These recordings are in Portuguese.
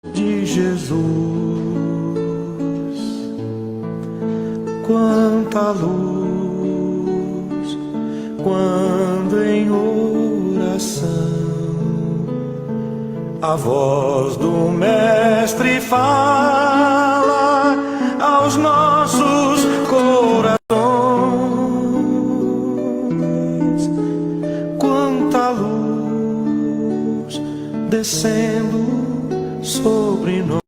de Jesus, quanta luz quando em oração a voz do Mestre fala aos nossos corações. Quanta luz descendo sobre nós,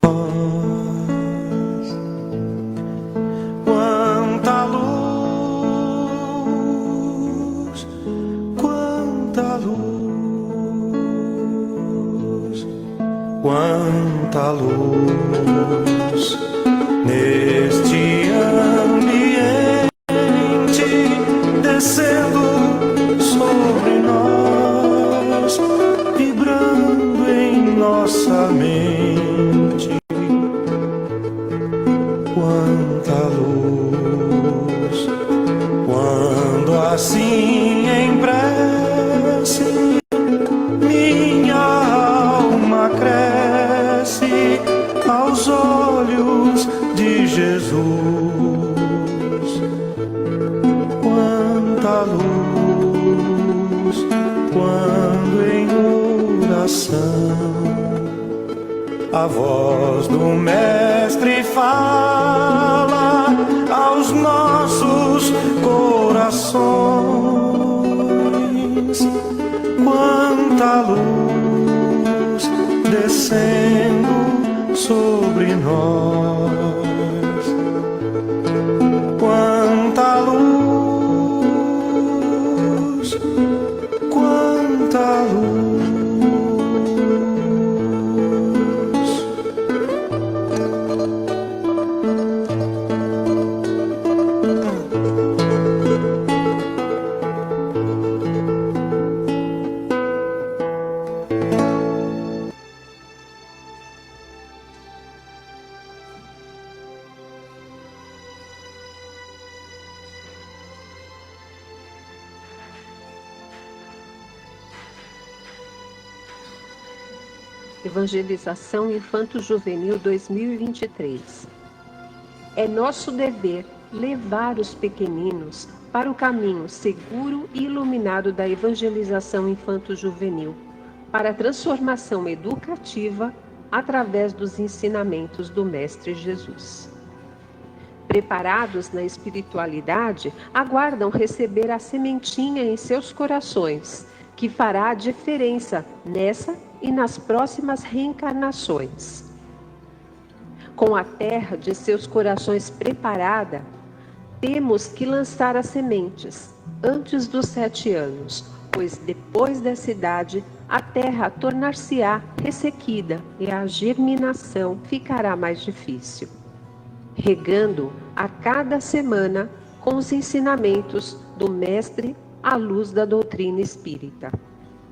quanta luz, quanta luz, quanta luz neste ambiente descendo sobre nós, vibrando em nossa mente. Quanta luz, quando assim em prece minha alma cresce aos olhos de Jesus. Quanta luz quando em oração a voz do Mestre fala aos nossos corações. Quanta luz descendo sobre nós, quanta luz, quanta luz. Evangelização Infanto-Juvenil 2023. É nosso dever levar os pequeninos para o caminho seguro e iluminado da evangelização infanto-juvenil, para a transformação educativa através dos ensinamentos do Mestre Jesus. Preparados na espiritualidade, aguardam receber a sementinha em seus corações, que fará a diferença nessa e nas próximas reencarnações. Com a terra de seus corações preparada, temos que lançar as sementes antes dos 7 anos, pois depois dessa idade a terra tornar-se-á ressequida e a germinação ficará mais difícil. Regando a cada semana com os ensinamentos do Mestre à luz da doutrina espírita,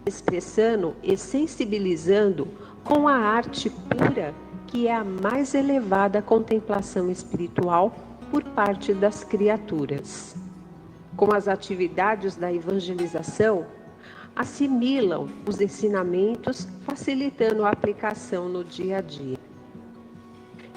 expressando e sensibilizando com a arte pura, que é a mais elevada contemplação espiritual por parte das criaturas. Com as atividades da evangelização, assimilam os ensinamentos, facilitando a aplicação no dia a dia.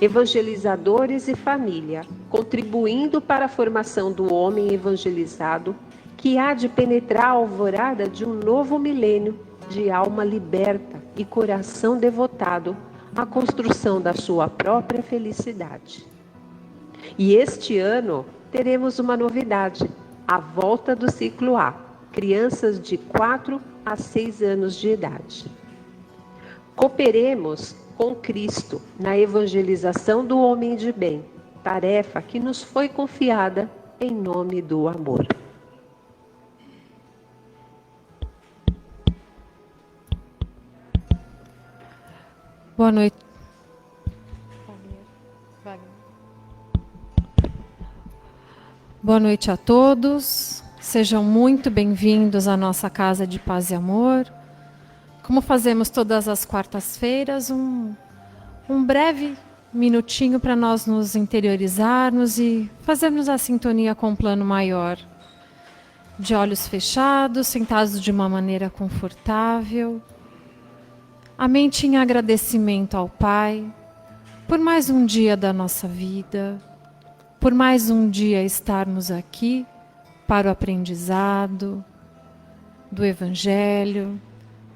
Evangelizadores e família, contribuindo para a formação do homem evangelizado, que há de penetrar a alvorada de um novo milênio de alma liberta e coração devotado à construção da sua própria felicidade. E este ano teremos uma novidade, a volta do ciclo A, crianças de 4 a 6 anos de idade. Cooperemos com Cristo na evangelização do homem de bem, tarefa que nos foi confiada em nome do amor. Boa noite. Boa noite a todos. Sejam muito bem-vindos à nossa Casa de Paz e Amor. Como fazemos todas as quartas-feiras, um breve minutinho para nós nos interiorizarmos e fazermos a sintonia com o plano maior. De olhos fechados, sentados de uma maneira confortável. a mente em agradecimento ao Pai por mais um dia da nossa vida, por mais um dia estarmos aqui para o aprendizado do Evangelho,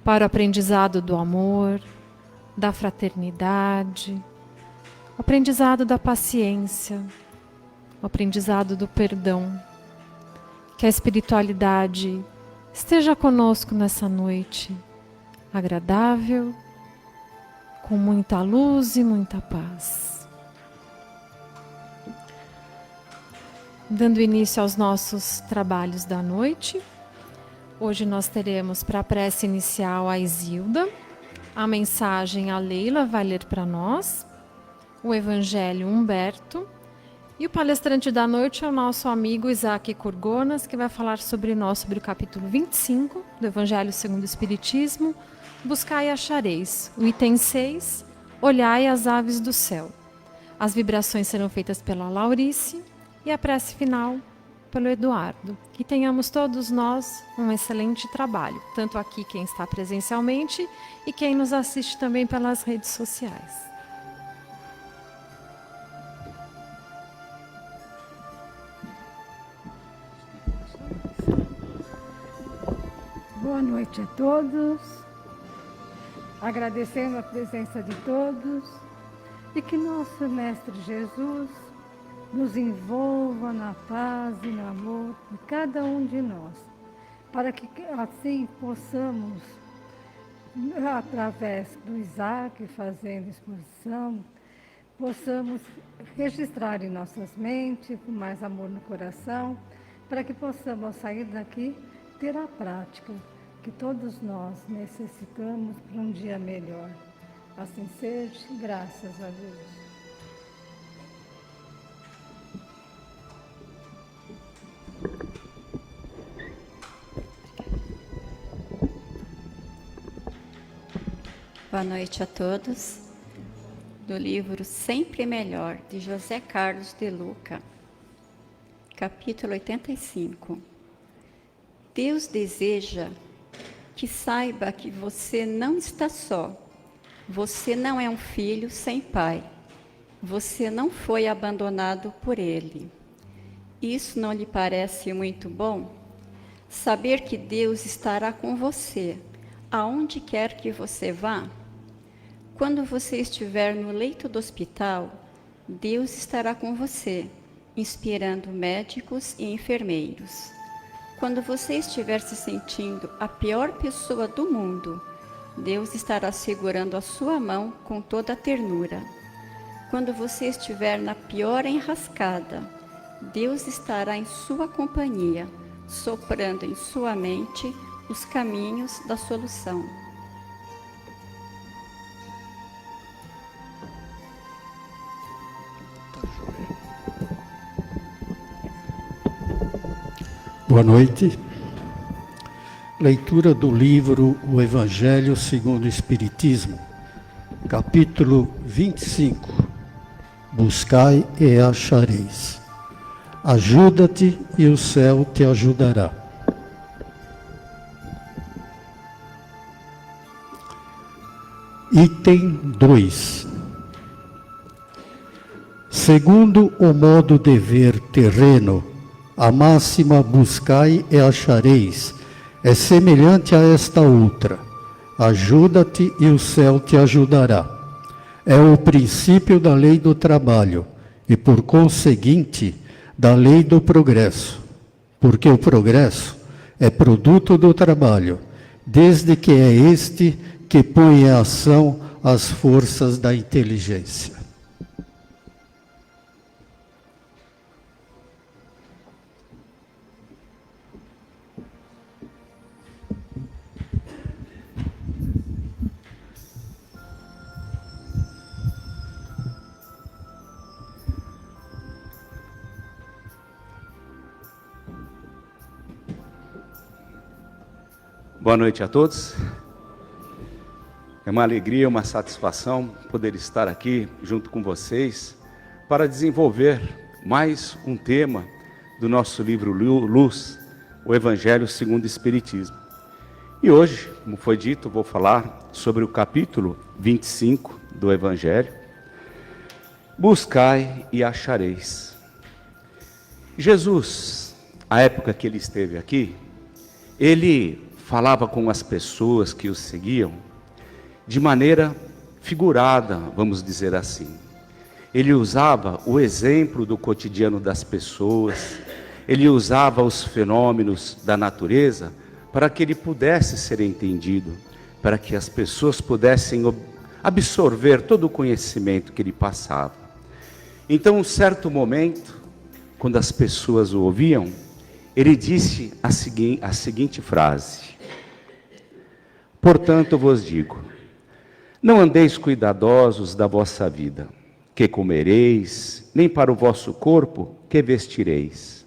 para o aprendizado do amor, da fraternidade, o aprendizado da paciência, o aprendizado do perdão. Que a espiritualidade esteja conosco nessa noite agradável, com muita luz e muita paz. Dando início aos nossos trabalhos da noite, hoje nós teremos para a prece inicial a Isilda, a mensagem a Leila vai ler para nós, o Evangelho Humberto, e o palestrante da noite é o nosso amigo Isaac Kurgonas, que vai falar sobre nós, sobre o capítulo 25 do Evangelho segundo o Espiritismo, Buscai e achareis. O item 6, Olhai as aves do céu. As vibrações serão feitas pela Laurice e a prece final pelo Eduardo. Que tenhamos todos nós um excelente trabalho, tanto aqui quem está presencialmente e quem nos assiste também pelas redes sociais. Boa noite a todos. Agradecendo a presença de todos e que nosso Mestre Jesus nos envolva na paz e no amor de cada um de nós, para que assim possamos, através do Isaac fazendo exposição, possamos registrar em nossas mentes, com mais amor no coração, para que possamos sair daqui, ter a prática que todos nós necessitamos para um dia melhor. Assim seja, graças a Deus. Boa noite a todos. Do livro Sempre Melhor, de José Carlos de Luca, capítulo 85. Deus deseja que saiba que você não está só. Você não é um filho sem pai. Você não foi abandonado por ele. Isso não lhe parece muito bom? Saber que Deus estará com você, aonde quer que você vá? Quando você estiver no leito do hospital, Deus estará com você, inspirando médicos e enfermeiros. Quando você estiver se sentindo a pior pessoa do mundo, Deus estará segurando a sua mão com toda a ternura. Quando você estiver na pior enrascada, Deus estará em sua companhia, soprando em sua mente os caminhos da solução. Boa noite. Leitura do livro O Evangelho segundo o Espiritismo, capítulo 25. Buscai e achareis. Ajuda-te e o céu te ajudará. Item 2. Segundo o modo de ver terreno, a máxima buscai e achareis é semelhante a esta outra: ajuda-te e o céu te ajudará. É o princípio da lei do trabalho e, por conseguinte, da lei do progresso, porque o progresso é produto do trabalho, desde que é este que põe em ação as forças da inteligência. Boa noite a todos. É uma alegria, uma satisfação poder estar aqui junto com vocês para desenvolver mais um tema do nosso livro Luz, o Evangelho segundo o Espiritismo. E hoje, como foi dito, vou falar sobre o capítulo 25 do Evangelho. Buscai e achareis. Jesus, a época que ele esteve aqui, ele falava com as pessoas que o seguiam de maneira figurada, vamos dizer assim. Ele usava o exemplo do cotidiano das pessoas, ele usava os fenômenos da natureza para que ele pudesse ser entendido, para que as pessoas pudessem absorver todo o conhecimento que ele passava. Então, um certo momento, quando as pessoas o ouviam, ele disse a seguinte frase: portanto, eu vos digo, não andeis cuidadosos da vossa vida, que comereis, nem para o vosso corpo, que vestireis.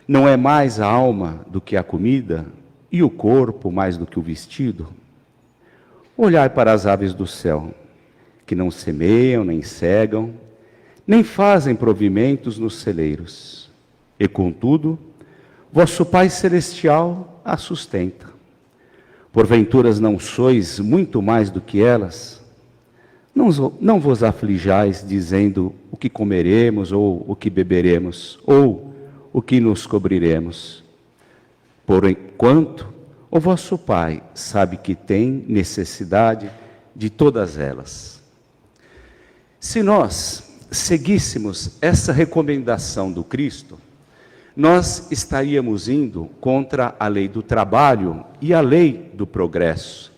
Não é mais a alma do que a comida, e o corpo mais do que o vestido? Olhai para as aves do céu, que não semeiam, nem cegam, nem fazem provimentos nos celeiros, e contudo, vosso Pai Celestial as sustenta. Porventura não sois muito mais do que elas? Não vos aflijais, dizendo o que comeremos, ou o que beberemos, ou o que nos cobriremos. Por enquanto, o vosso Pai sabe que tem necessidade de todas elas. Se nós seguíssemos essa recomendação do Cristo, nós estaríamos indo contra a lei do trabalho e a lei do progresso.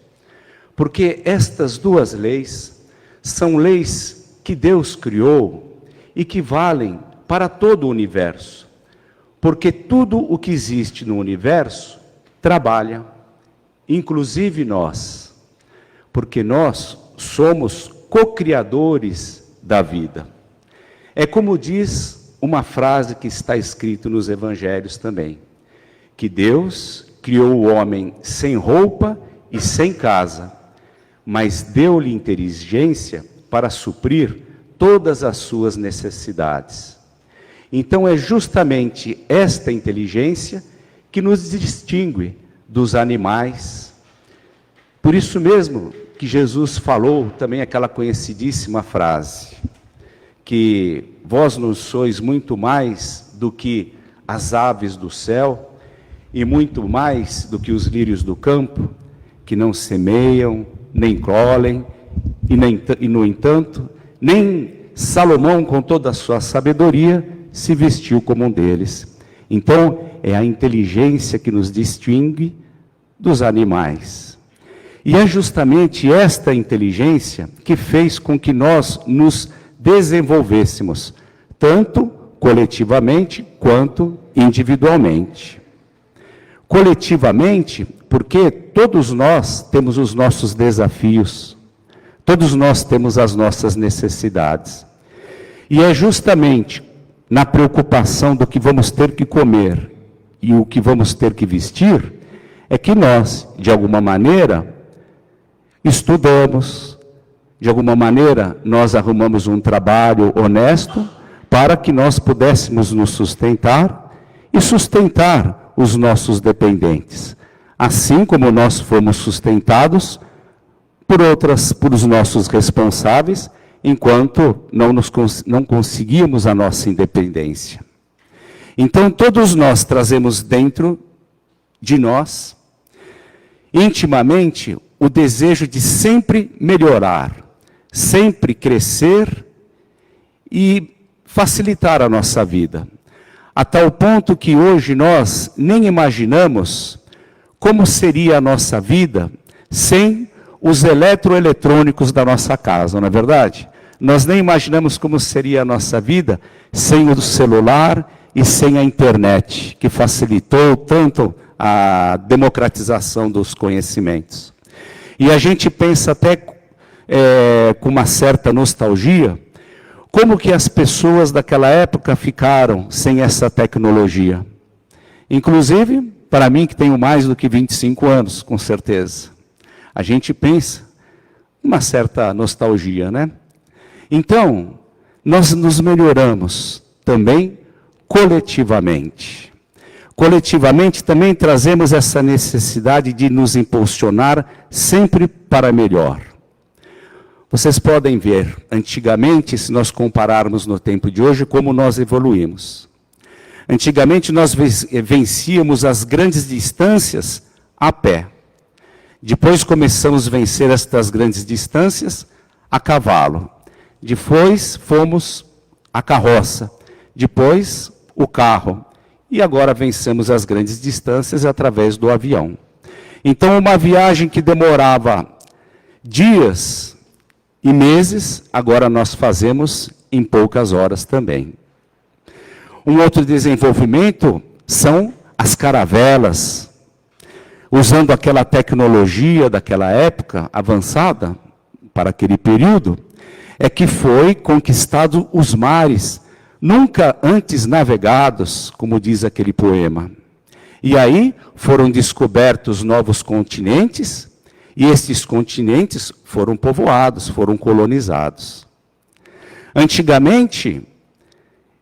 Porque estas duas leis são leis que Deus criou e que valem para todo o universo. Porque tudo o que existe no universo trabalha, inclusive nós. Porque nós somos co-criadores da vida. É como diz uma frase que está escrita nos evangelhos também, que Deus criou o homem sem roupa e sem casa, mas deu-lhe inteligência para suprir todas as suas necessidades. Então é justamente esta inteligência que nos distingue dos animais. Por isso mesmo que Jesus falou também aquela conhecidíssima frase, que vós não sois muito mais do que as aves do céu, e muito mais do que os lírios do campo, que não semeiam, nem colhem, e no entanto, nem Salomão, com toda a sua sabedoria, se vestiu como um deles. Então, é a inteligência que nos distingue dos animais. E é justamente esta inteligência que fez com que nós nos desenvolvêssemos, tanto coletivamente quanto individualmente. Coletivamente, porque todos nós temos os nossos desafios, todos nós temos as nossas necessidades. E é justamente na preocupação do que vamos ter que comer e o que vamos ter que vestir, é que nós, de alguma maneira, estudamos, de alguma maneira, nós arrumamos um trabalho honesto para que nós pudéssemos nos sustentar e sustentar os nossos dependentes. Assim como nós fomos sustentados por os nossos responsáveis, enquanto não conseguíamos a nossa independência. Então, todos nós trazemos dentro de nós, intimamente, o desejo de sempre melhorar, sempre crescer e facilitar a nossa vida. A tal ponto que hoje nós nem imaginamos como seria a nossa vida sem os eletroeletrônicos da nossa casa, não é verdade? Nós nem imaginamos como seria a nossa vida sem o celular e sem a internet, que facilitou tanto a democratização dos conhecimentos. E a gente pensa até com uma certa nostalgia, como que as pessoas daquela época ficaram sem essa tecnologia. Inclusive, para mim que tenho mais do que 25 anos, com certeza. A gente pensa uma certa nostalgia, né? Então, nós nos melhoramos também coletivamente. coletivamente também trazemos essa necessidade de nos impulsionar sempre para melhor. Vocês podem ver, antigamente, se nós compararmos no tempo de hoje, como nós evoluímos. Antigamente nós vencíamos as grandes distâncias a pé. Depois começamos a vencer estas grandes distâncias a cavalo. Depois fomos a carroça. Depois o carro. E agora vencemos as grandes distâncias através do avião. Então uma viagem que demorava dias e meses, agora nós fazemos em poucas horas também. Um outro desenvolvimento são as caravelas. Usando aquela tecnologia daquela época avançada, para aquele período, é que foi conquistado os mares, nunca antes navegados, como diz aquele poema. E aí foram descobertos novos continentes, e esses continentes foram povoados, foram colonizados. Antigamente,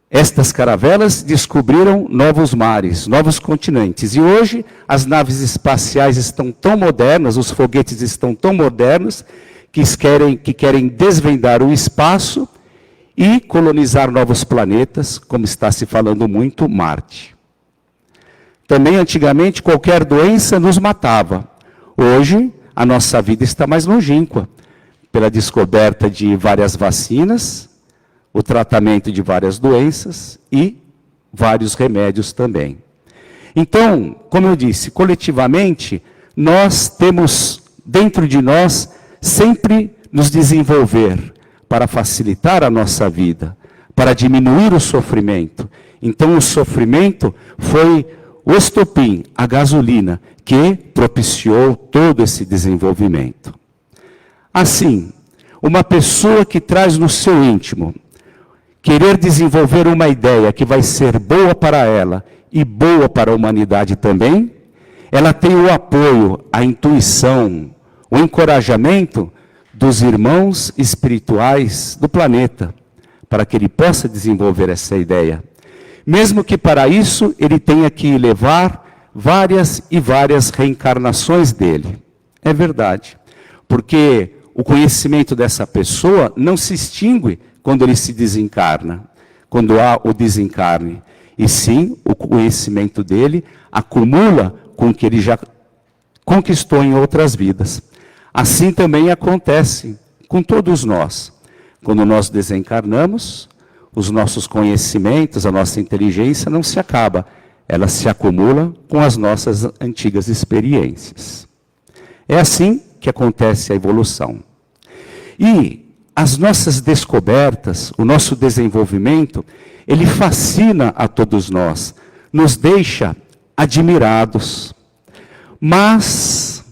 estas caravelas descobriram novos mares, novos continentes. E hoje as naves espaciais estão tão modernas, os foguetes estão tão modernos, que querem desvendar o espaço e colonizar novos planetas, como está se falando muito, Marte. Também antigamente qualquer doença nos matava. Hoje a nossa vida está mais longínqua, pela descoberta de várias vacinas, o tratamento de várias doenças e vários remédios também. Então, como eu disse, coletivamente, nós temos dentro de nós sempre nos desenvolver para facilitar a nossa vida, para diminuir o sofrimento. Então, o sofrimento foi o estopim, a gasolina, que propiciou todo esse desenvolvimento. Assim, uma pessoa que traz no seu íntimo querer desenvolver uma ideia que vai ser boa para ela e boa para a humanidade também, ela tem o apoio, a intuição, o encorajamento dos irmãos espirituais do planeta, para que ele possa desenvolver essa ideia. Mesmo que para isso ele tenha que levar várias e várias reencarnações dele. É verdade, porque o conhecimento dessa pessoa não se extingue quando ele se desencarna, quando há o desencarne. E sim, o conhecimento dele acumula com o que ele já conquistou em outras vidas. Assim também acontece com todos nós. Quando nós desencarnamos, os nossos conhecimentos, a nossa inteligência não se acaba. Ela se acumula com as nossas antigas experiências. É assim que acontece a evolução. E as nossas descobertas, o nosso desenvolvimento, ele fascina a todos nós, nos deixa admirados. Mas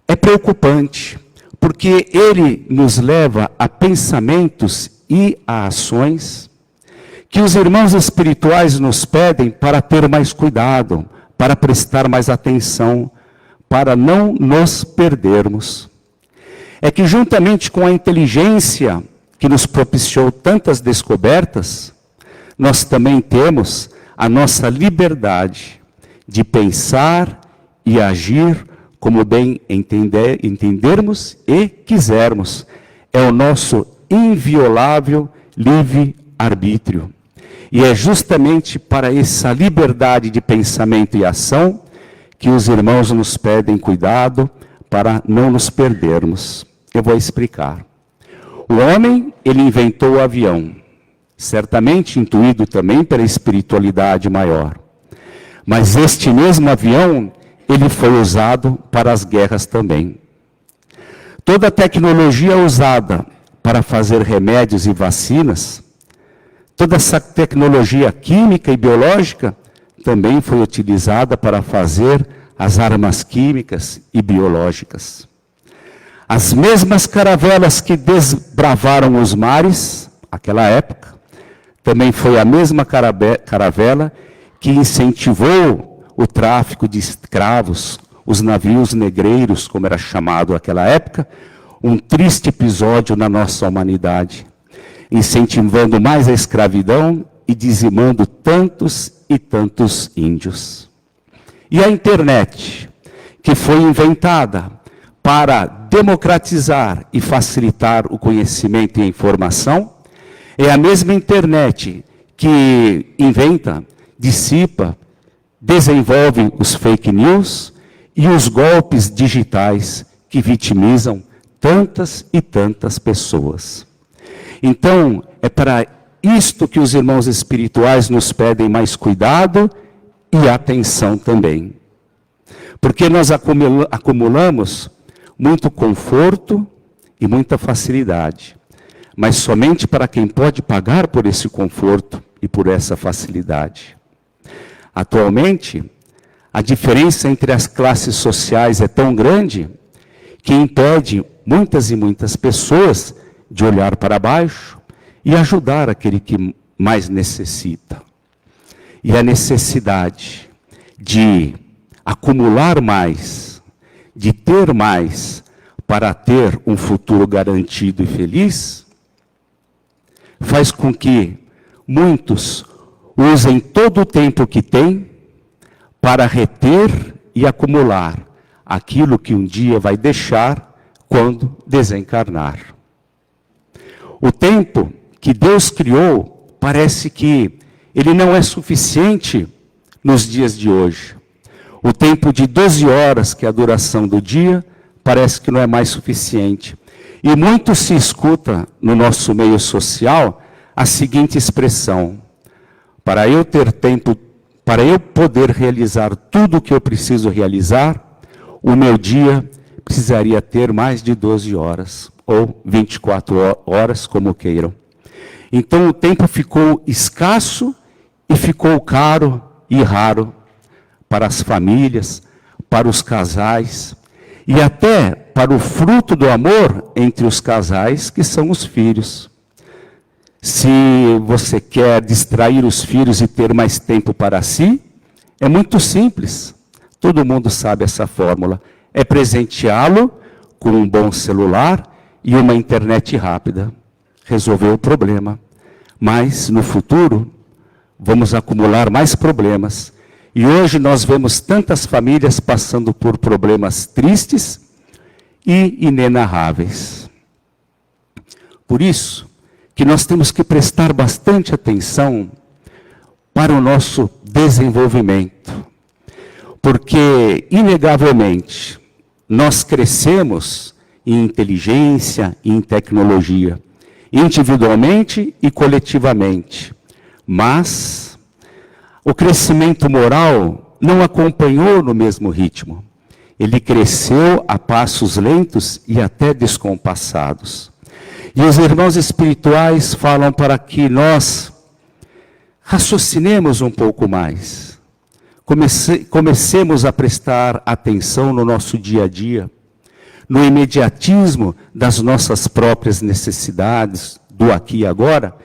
é preocupante, porque ele nos leva a pensamentos e a ações que os irmãos espirituais nos pedem para ter mais cuidado, para prestar mais atenção, para não nos perdermos. É que juntamente com a inteligência que nos propiciou tantas descobertas, nós também temos a nossa liberdade de pensar e agir como bem entendermos e quisermos. É o nosso inviolável livre-arbítrio. E é justamente para essa liberdade de pensamento e ação que os irmãos nos pedem cuidado para não nos perdermos. Eu vou explicar. O homem, ele inventou o avião, certamente intuído também pela espiritualidade maior. Mas este mesmo avião, ele foi usado para as guerras também. Toda a tecnologia usada para fazer remédios e vacinas, toda essa tecnologia química e biológica também foi utilizada para fazer as armas químicas e biológicas. As mesmas caravelas que desbravaram os mares, naquela época, também foi a mesma caravela que incentivou o tráfico de escravos, os navios negreiros, como era chamado naquela época, um triste episódio na nossa humanidade, incentivando mais a escravidão e dizimando tantos e tantos índios. E a internet, que foi inventada para democratizar e facilitar o conhecimento e a informação, é a mesma internet que inventa, dissipa, desenvolve os fake news e os golpes digitais que vitimizam tantas e tantas pessoas. Então, é para isto que os irmãos espirituais nos pedem mais cuidado e atenção também. Porque nós acumulamos muito conforto e muita facilidade, mas somente para quem pode pagar por esse conforto e por essa facilidade. Atualmente, a diferença entre as classes sociais é tão grande que impede muitas e muitas pessoas de olhar para baixo e ajudar aquele que mais necessita. E a necessidade de acumular mais, de ter mais, para ter um futuro garantido e feliz, faz com que muitos usem todo o tempo que têm para reter e acumular aquilo que um dia vai deixar quando desencarnar. O tempo que Deus criou parece que ele não é suficiente nos dias de hoje. O tempo de 12 horas, que é a duração do dia, parece que não é mais suficiente. E muito se escuta no nosso meio social a seguinte expressão: para eu ter tempo, para eu poder realizar tudo o que eu preciso realizar, o meu dia precisaria ter mais de 12 horas, ou 24 horas, como queiram. Então o tempo ficou escasso e ficou caro e raro para as famílias, para os casais e até para o fruto do amor entre os casais, que são os filhos. Se você quer distrair os filhos e ter mais tempo para si, é muito simples. Todo mundo sabe essa fórmula. É presenteá-lo com um bom celular e uma internet rápida. Resolveu o problema. Mas, no futuro, vamos acumular mais problemas. E hoje nós vemos tantas famílias passando por problemas tristes e inenarráveis. Por isso que nós temos que prestar bastante atenção para o nosso desenvolvimento. Porque, inegavelmente, nós crescemos em inteligência e em tecnologia, individualmente e coletivamente. Mas o crescimento moral não acompanhou no mesmo ritmo. Ele cresceu a passos lentos e até descompassados. E os irmãos espirituais falam para que nós raciocinemos um pouco mais. Comecemos a prestar atenção no nosso dia a dia, no imediatismo das nossas próprias necessidades, do aqui e agora,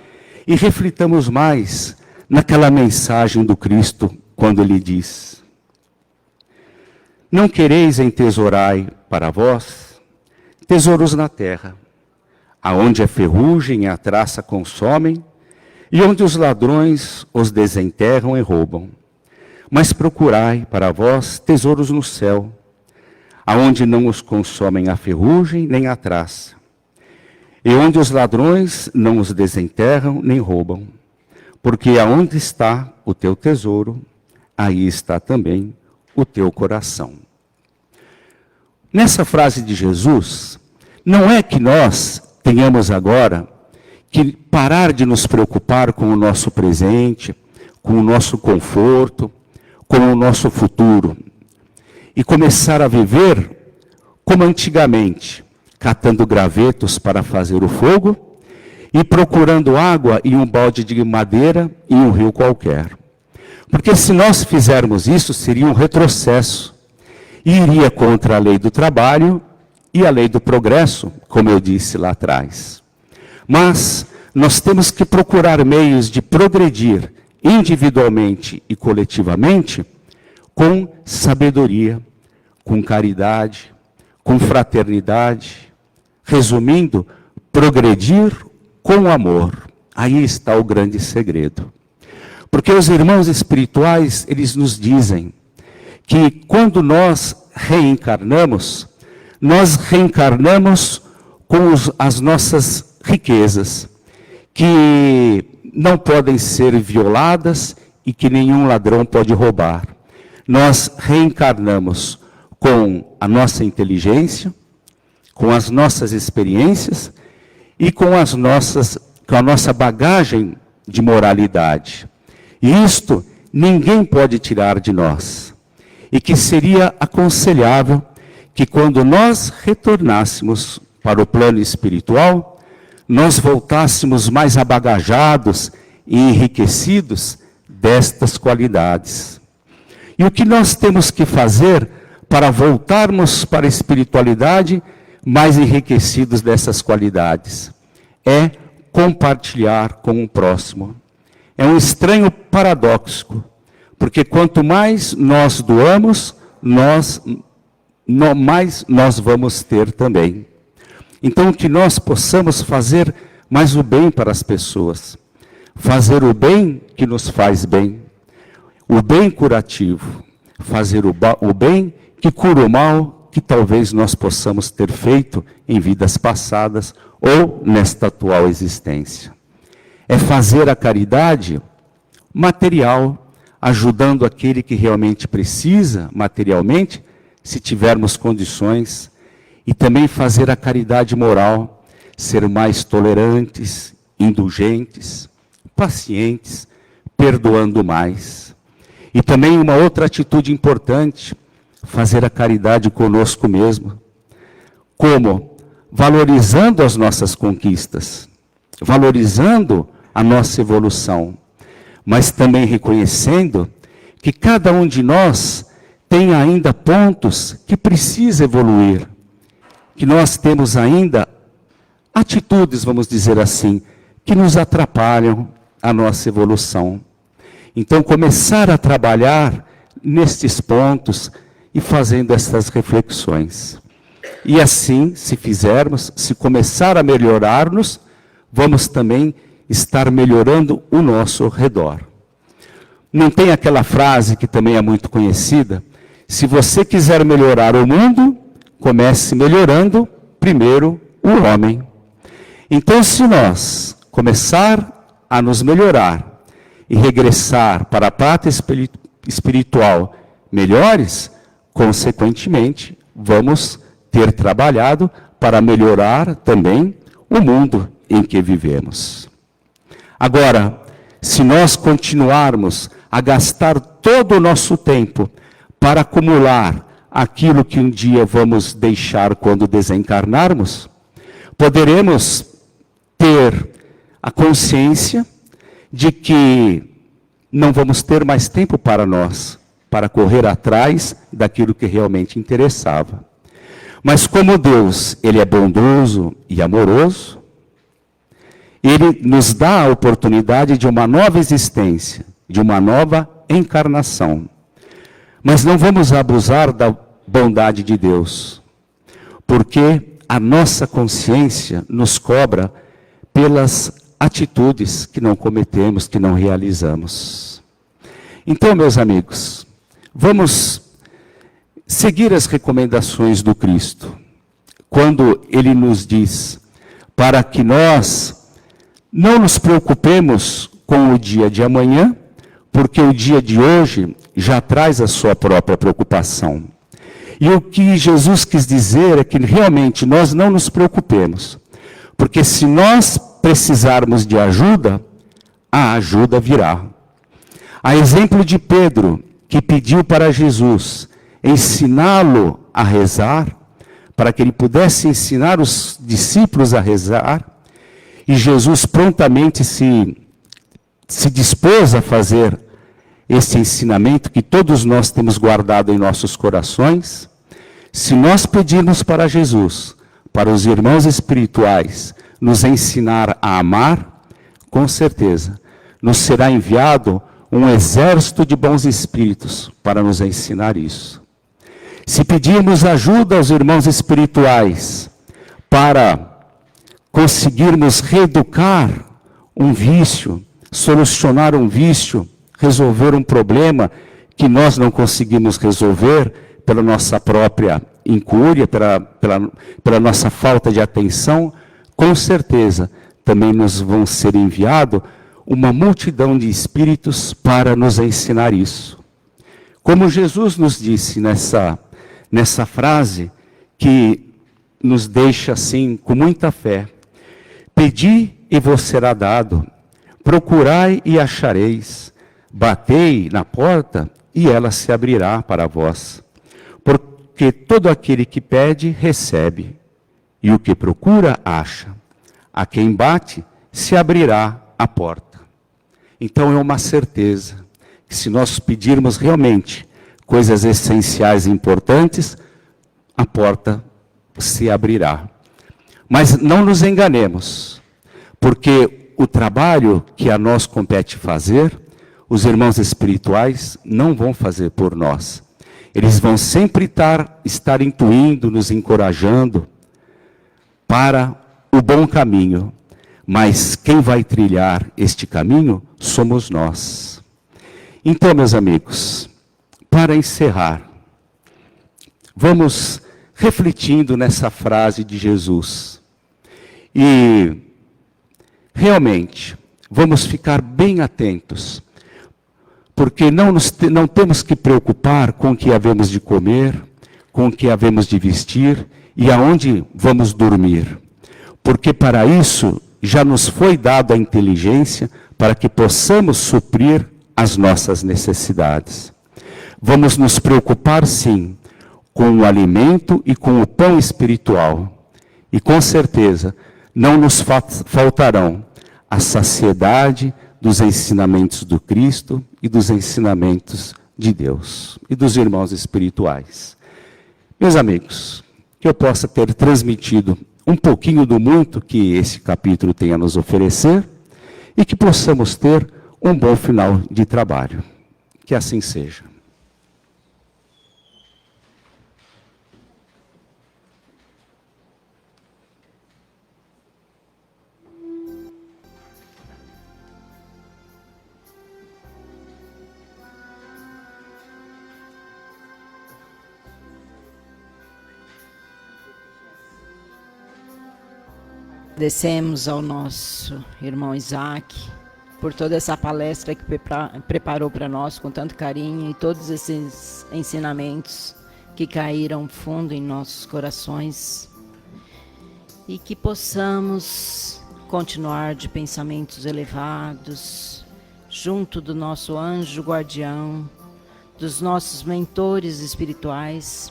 e reflitamos mais naquela mensagem do Cristo, quando ele diz: não quereis entesourai para vós tesouros na terra, aonde a ferrugem e a traça consomem, e onde os ladrões os desenterram e roubam. Mas procurai para vós tesouros no céu, aonde não os consomem a ferrugem nem a traça, e onde os ladrões não os desenterram nem roubam. Porque aonde está o teu tesouro, aí está também o teu coração. Nessa frase de Jesus, não é que nós tenhamos agora que parar de nos preocupar com o nosso presente, com o nosso conforto, com o nosso futuro, e começar a viver como antigamente, catando gravetos para fazer o fogo e procurando água em um balde de madeira em um rio qualquer. Porque se nós fizermos isso, seria um retrocesso e iria contra a lei do trabalho e a lei do progresso, como eu disse lá atrás. Mas nós temos que procurar meios de progredir individualmente e coletivamente com sabedoria, com caridade, com fraternidade. Resumindo, progredir com amor. Aí está o grande segredo. Porque os irmãos espirituais, eles nos dizem que quando nós reencarnamos com as nossas riquezas, que não podem ser violadas e que nenhum ladrão pode roubar. Nós reencarnamos com a nossa inteligência, com as nossas experiências e com a nossa bagagem de moralidade. E isto ninguém pode tirar de nós. E que seria aconselhável que quando nós retornássemos para o plano espiritual, nós voltássemos mais abagajados e enriquecidos destas qualidades. E o que nós temos que fazer para voltarmos para a espiritualidade mais enriquecidos dessas qualidades? É compartilhar com o próximo. É um estranho paradoxo, porque quanto mais nós doamos, mais nós vamos ter também. Então, que nós possamos fazer mais o bem para as pessoas. Fazer o bem que nos faz bem. O bem curativo. Fazer o bem que cura o mal que talvez nós possamos ter feito em vidas passadas ou nesta atual existência. É fazer a caridade material, ajudando aquele que realmente precisa materialmente, se tivermos condições, e também fazer a caridade moral, ser mais tolerantes, indulgentes, pacientes, perdoando mais. E também uma outra atitude importante, fazer a caridade conosco mesmo. Como? Valorizando as nossas conquistas, valorizando a nossa evolução, mas também reconhecendo que cada um de nós tem ainda pontos que precisa evoluir, que nós temos ainda atitudes, vamos dizer assim, que nos atrapalham a nossa evolução. Então, começar a trabalhar nestes pontos e fazendo essas reflexões. E assim, se fizermos, se começar a melhorar-nos, vamos também estar melhorando o nosso redor. Não tem aquela frase que também é muito conhecida? Se você quiser melhorar o mundo, comece melhorando primeiro o homem. Então, se nós começar a nos melhorar e regressar para a pátria espiritual melhores, consequentemente, vamos ter trabalhado para melhorar também o mundo em que vivemos. Agora, se nós continuarmos a gastar todo o nosso tempo para acumular aquilo que um dia vamos deixar quando desencarnarmos, poderemos ter a consciência de que não vamos ter mais tempo para nós, para correr atrás daquilo que realmente interessava. Mas como Deus, Ele é bondoso e amoroso, Ele nos dá a oportunidade de uma nova existência, de uma nova encarnação. Mas não vamos abusar da bondade de Deus, porque a nossa consciência nos cobra pelas atitudes que não cometemos, que não realizamos. Então, meus amigos, vamos seguir as recomendações do Cristo, quando Ele nos diz para que nós não nos preocupemos com o dia de amanhã, porque o dia de hoje já traz a sua própria preocupação. E o que Jesus quis dizer é que realmente nós não nos preocupemos, porque se nós precisarmos de ajuda, a ajuda virá. A exemplo de Pedro, que pediu para Jesus ensiná-lo a rezar, para que ele pudesse ensinar os discípulos a rezar, e Jesus prontamente se dispôs a fazer esse ensinamento que todos nós temos guardado em nossos corações. Se nós pedirmos para Jesus, para os irmãos espirituais, nos ensinar a amar, com certeza, nos será enviado um exército de bons espíritos para nos ensinar isso. Se pedirmos ajuda aos irmãos espirituais para conseguirmos reeducar um vício, solucionar um vício resolver um problema que nós não conseguimos resolver pela nossa própria incúria, pela nossa falta de atenção, com certeza também nos vão ser enviados uma multidão de espíritos para nos ensinar isso. Como Jesus nos disse nessa frase, que nos deixa assim com muita fé: pedi e vos será dado, procurai e achareis, batei na porta e ela se abrirá para vós. Porque todo aquele que pede, recebe, e o que procura, acha. A quem bate, se abrirá a porta. Então é uma certeza que se nós pedirmos realmente coisas essenciais e importantes, a porta se abrirá. Mas não nos enganemos, porque o trabalho que a nós compete fazer, os irmãos espirituais não vão fazer por nós. Eles vão sempre estar intuindo, nos encorajando para o bom caminho. Mas quem vai trilhar este caminho somos nós. Então, meus amigos, para encerrar, vamos refletindo nessa frase de Jesus. E realmente, vamos ficar bem atentos, porque não temos que preocupar com o que havemos de comer, com o que havemos de vestir e aonde vamos dormir. Porque para isso já nos foi dada a inteligência para que possamos suprir as nossas necessidades. Vamos nos preocupar, sim, com o alimento e com o pão espiritual. E com certeza não nos faltarão a saciedade dos ensinamentos do Cristo e dos ensinamentos de Deus e dos irmãos espirituais. Meus amigos, que eu possa ter transmitido um pouquinho do muito que esse capítulo tem a nos oferecer e que possamos ter um bom final de trabalho. Que assim seja. Agradecemos ao nosso irmão Isaac por toda essa palestra que preparou para nós com tanto carinho e todos esses ensinamentos que caíram fundo em nossos corações e que possamos continuar de pensamentos elevados junto do nosso anjo guardião, dos nossos mentores espirituais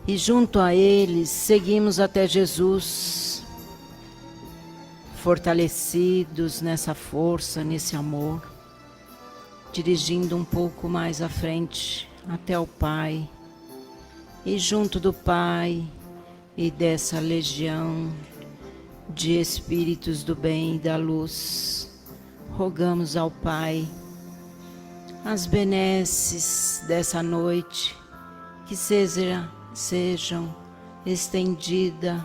e junto a eles seguimos até Jesus, fortalecidos nessa força, nesse amor, dirigindo um pouco mais à frente até o Pai, e junto do Pai e dessa legião de espíritos do bem e da luz, rogamos ao Pai as benesses dessa noite, que sejam estendidas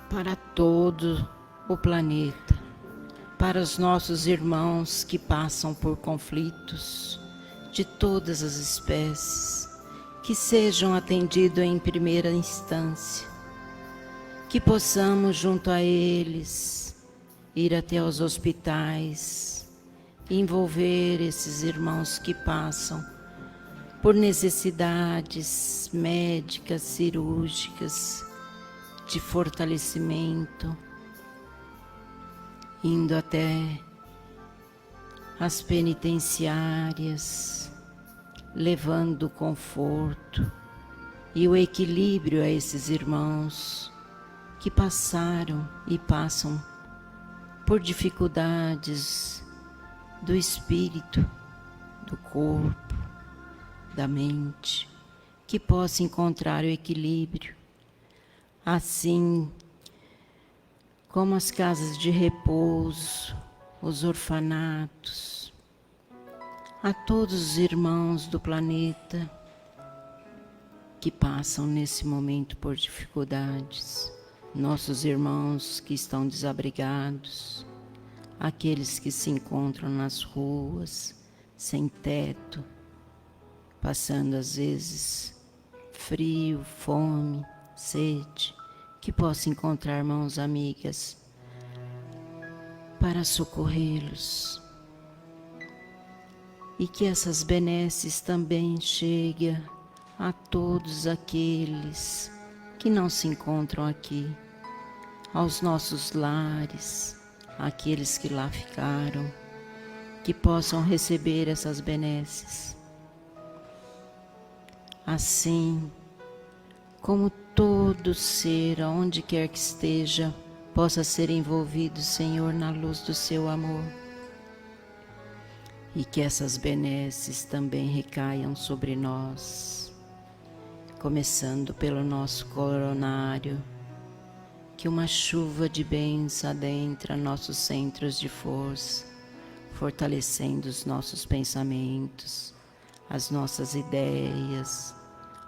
para todo o planeta, para os nossos irmãos que passam por conflitos de todas as espécies, que sejam atendidos em primeira instância, que possamos junto a eles ir até os hospitais, envolver esses irmãos que passam por necessidades médicas, cirúrgicas, de fortalecimento, indo até as penitenciárias, levando conforto e o equilíbrio a esses irmãos que passaram e passam por dificuldades do espírito, do corpo, da mente, que possa encontrar o equilíbrio, assim como as casas de repouso, os orfanatos, a todos os irmãos do planeta que passam nesse momento por dificuldades, nossos irmãos que estão desabrigados, aqueles que se encontram nas ruas, sem teto, passando às vezes frio, fome, sede, que possa encontrar mãos amigas para socorrê-los. E que essas benesses também cheguem a todos aqueles que não se encontram aqui, aos nossos lares, aqueles que lá ficaram, que possam receber essas benesses. Assim como todo ser, aonde quer que esteja, possa ser envolvido, Senhor, na luz do seu amor. E que essas benesses também recaiam sobre nós, começando pelo nosso coronário, que uma chuva de bênção adentra nossos centros de força, fortalecendo os nossos pensamentos, as nossas ideias,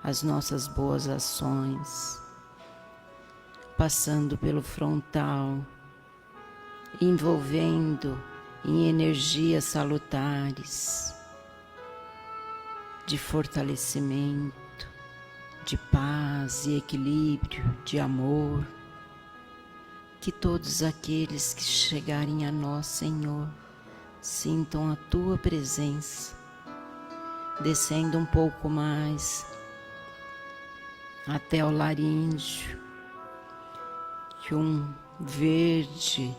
as nossas boas ações, passando pelo frontal, envolvendo em energias salutares, de fortalecimento, de paz e equilíbrio, de amor. Que todos aqueles que chegarem a nós, Senhor, sintam a Tua presença, descendo um pouco mais até o laríngeo, que um verde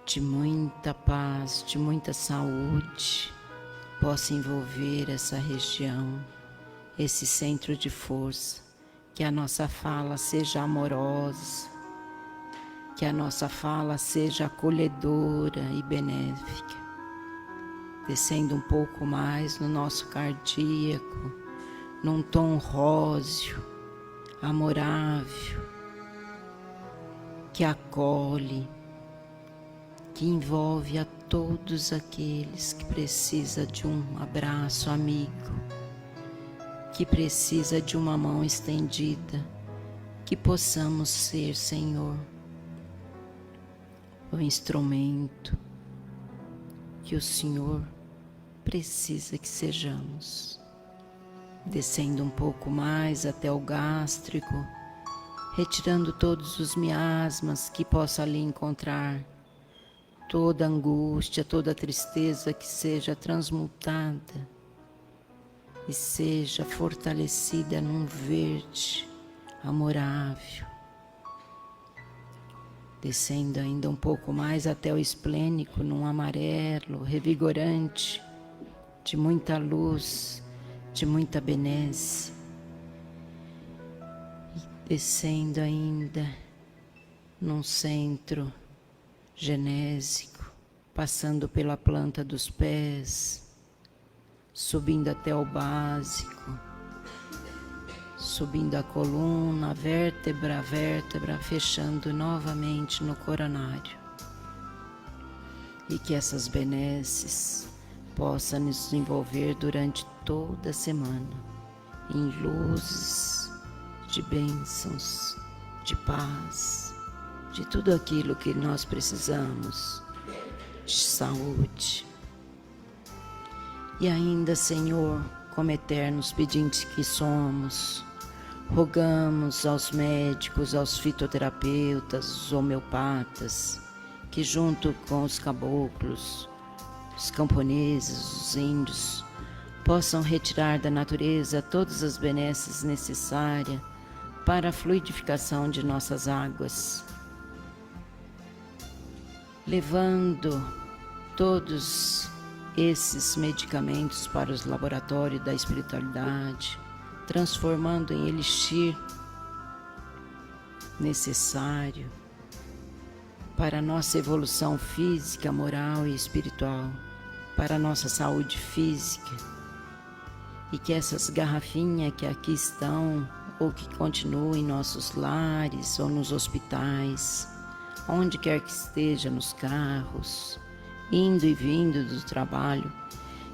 de muita paz, de muita saúde, possa envolver essa região, esse centro de força, que a nossa fala seja amorosa, que a nossa fala seja acolhedora e benéfica, descendo um pouco mais no nosso cardíaco, num tom róseo, amorável, que acolhe, que envolve a todos aqueles que precisam de um abraço amigo, que precisa de uma mão estendida, que possamos ser, Senhor, o instrumento que o Senhor precisa que sejamos. Descendo um pouco mais até o gástrico, retirando todos os miasmas que possa ali encontrar, toda angústia, toda tristeza que seja transmutada e seja fortalecida num verde amorável. Descendo ainda um pouco mais até o esplênico, num amarelo revigorante, de muita luz, de muita benesse. E descendo ainda num centro genésico, passando pela planta dos pés, subindo até o básico, subindo a coluna, vértebra a vértebra, fechando novamente no coronário. E que essas benesses possam nos envolver durante toda a semana, em luzes de bênçãos, de paz, de tudo aquilo que nós precisamos, de saúde. E ainda, Senhor, como eternos pedintes que somos, rogamos aos médicos, aos fitoterapeutas, os homeopatas, que junto com os caboclos, os camponeses, os índios, possam retirar da natureza todas as benesses necessárias para a fluidificação de nossas águas, levando todos esses medicamentos para os laboratórios da espiritualidade, transformando em elixir necessário para a nossa evolução física, moral e espiritual, para a nossa saúde física, e que essas garrafinhas que aqui estão, ou que continuam em nossos lares ou nos hospitais, onde quer que esteja, nos carros, indo e vindo do trabalho,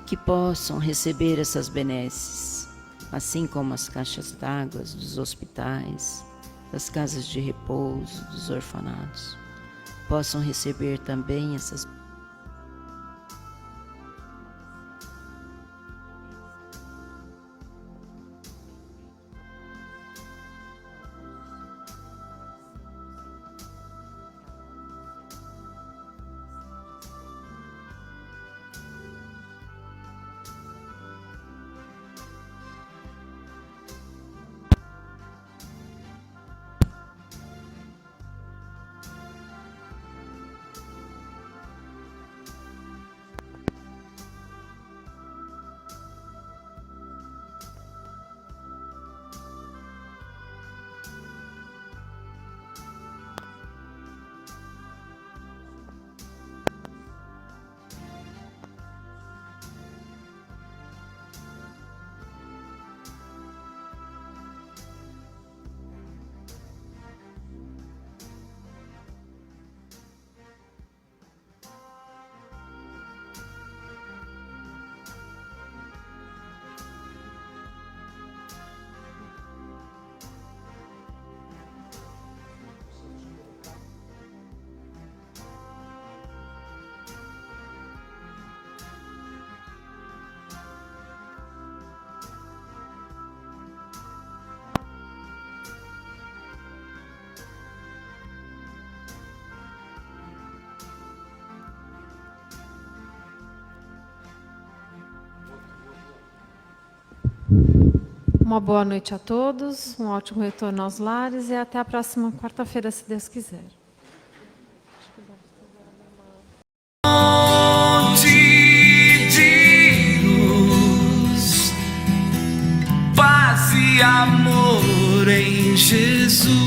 que possam receber essas benesses, assim como as caixas d'água dos hospitais, das casas de repouso, dos orfanatos, possam receber também essas Uma boa noite a todos, um ótimo retorno aos lares e até a próxima quarta-feira, se Deus quiser. De luz, paz e amor em Jesus.